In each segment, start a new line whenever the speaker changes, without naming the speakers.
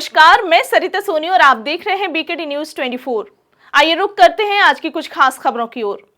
नमस्कार, मैं सरिता सोनी और आप देख रहे हैं बीकेटी न्यूज 24। आइए रुक करते हैं आज की कुछ खास खबरों की ओर।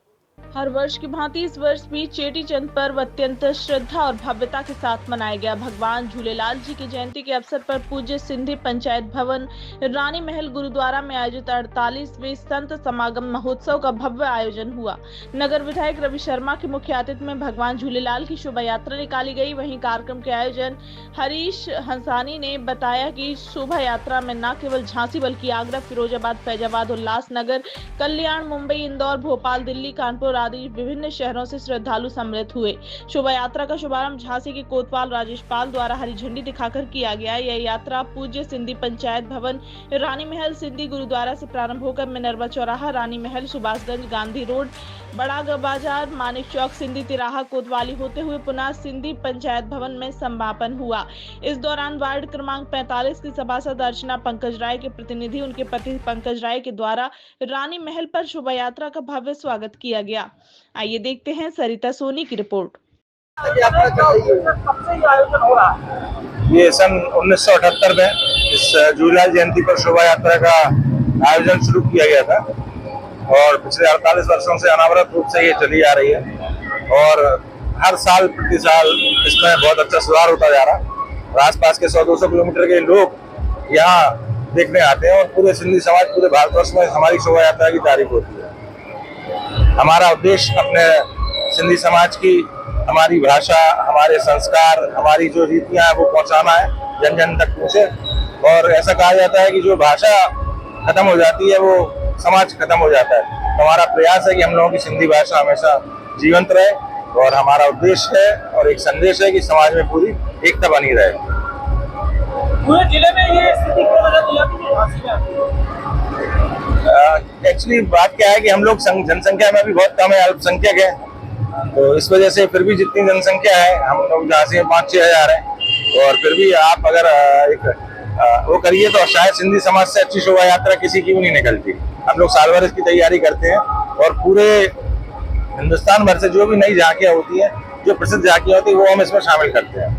हर वर्ष की भांति इस वर्ष भी चेटी चंद पर्व अत्यंत श्रद्धा और भव्यता के साथ मनाया गया। भगवान झूलेलाल जी की जयंती के अवसर पर पूज्य सिंधी पंचायत भवन रानी महल गुरुद्वारा में आयोजित 48वें संत समागम महोत्सव का भव्य आयोजन हुआ। नगर विधायक रवि शर्मा के मुख्य आतिथ्य में भगवान झूलेलाल की शोभा यात्रा निकाली गई। वहीं कार्यक्रम के आयोजन हरीश हंसानी ने बताया कि शोभा यात्रा में न केवल झांसी बल्कि आगरा, फिरोजाबाद, फैजाबाद, उल्लासनगर, कल्याण, मुंबई, इंदौर, भोपाल, दिल्ली, कानपुर आदि विभिन्न शहरों से श्रद्धालु सम्मिलित हुए। शोभा यात्रा का शुभारंभ झांसी के कोतवाल राजेश पाल द्वारा हरी झंडी दिखाकर किया गया। यह यात्रा पूज्य सिंधी पंचायत भवन रानी महल सिंधी गुरुद्वारा से प्रारंभ होकर मिनरवा चौराहा, रानी महल, सुभाषगंज, गांधी रोड, बड़ा बाजार, मानिक चौक, सिंधी तिराहा, कोतवाली होते हुए पुनः सिंधी पंचायत भवन में समापन हुआ। इस दौरान वार्ड क्रमांक 45 की सभासद अर्चना पंकज राय के प्रतिनिधि उनके पति पंकज राय के द्वारा रानी महल पर शोभा यात्रा का भव्य स्वागत किया गया। आइए देखते हैं सरिता सोनी की रिपोर्ट।
ये सन 1978 में इस झूलेलाल जयंती पर शोभा यात्रा का आयोजन शुरू किया गया था और पिछले 48 वर्षों से अनावरत रूप से ये चली आ रही है और हर साल प्रति साल इसमें बहुत अच्छा सुधार होता जा रहा है और आसपास के 100-200 किलोमीटर के लोग यहाँ देखने आते हैं और पूरे सिंधी समाज, पूरे भारतवर्ष में हमारी शोभा यात्रा की तारीफ होती है। हमारा उद्देश्य अपने सिंधी समाज की, हमारी भाषा, हमारे संस्कार, हमारी जो रीतियां हैं वो पहुंचाना है, जन जन तक पहुंचे। और ऐसा कहा जाता है कि जो भाषा खत्म हो जाती है वो समाज खत्म हो जाता है। तो हमारा प्रयास है कि हम लोगों की सिंधी भाषा हमेशा जीवंत रहे और हमारा उद्देश्य है और एक संदेश है कि समाज में पूरी एकता बनी रहे।
पूरे जिले में ये स्थिति क्या वजह जाती है?
एक्चुअली बात क्या है कि हम लोग जनसंख्या में भी बहुत कम है, अल्पसंख्यक है, तो इस वजह से फिर भी जितनी जनसंख्या है, हम लोग जहाँ से 5-6 हजार है और फिर भी आप अगर एक वो करिए तो शायद सिंधी समाज से अच्छी शोभा यात्रा किसी की भी नहीं निकलती। हम लोग साल भर इसकी तैयारी करते हैं और पूरे हिंदुस्तान भर से जो भी नई झांकियाँ होती है, जो प्रसिद्ध झांकियाँ होती है, वो हम इसमें शामिल करते हैं।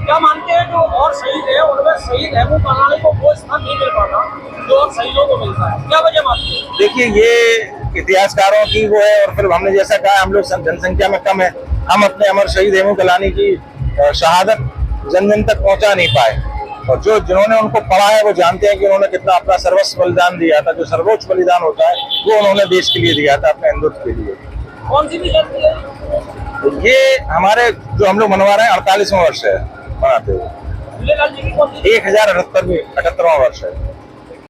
क्या मानते हैं जो और शहीद है उनमें शहीद हेमू कालानी को वो स्थान नहीं मिल पाता जो और शहीदों को मिलता है, क्या वजह मानते हैं?
देखिए, ये इतिहासकारों की वो है और फिर हमने जैसा कहा हम लोग जनसंख्या में कम है, हम अपने अमर शहीद हेमू कालानी की शहादत जन जन तक पहुंचा नहीं पाए और जिन्होंने उनको पढ़ा है वो जानते हैं कि उन्होंने कितना अपना सर्वस्व बलिदान दिया था। जो सर्वोच्च बलिदान होता है वो उन्होंने देश के लिए दिया था, अपने हिंदुत्व के लिए।
कौन सी भी जयंती है?
ये हमारे जो हम लोग मनवा रहे हैं 48वां वर्ष है मनाते हुए।
झूलेलाल जी की कौन सी?
1078वां वर्ष है।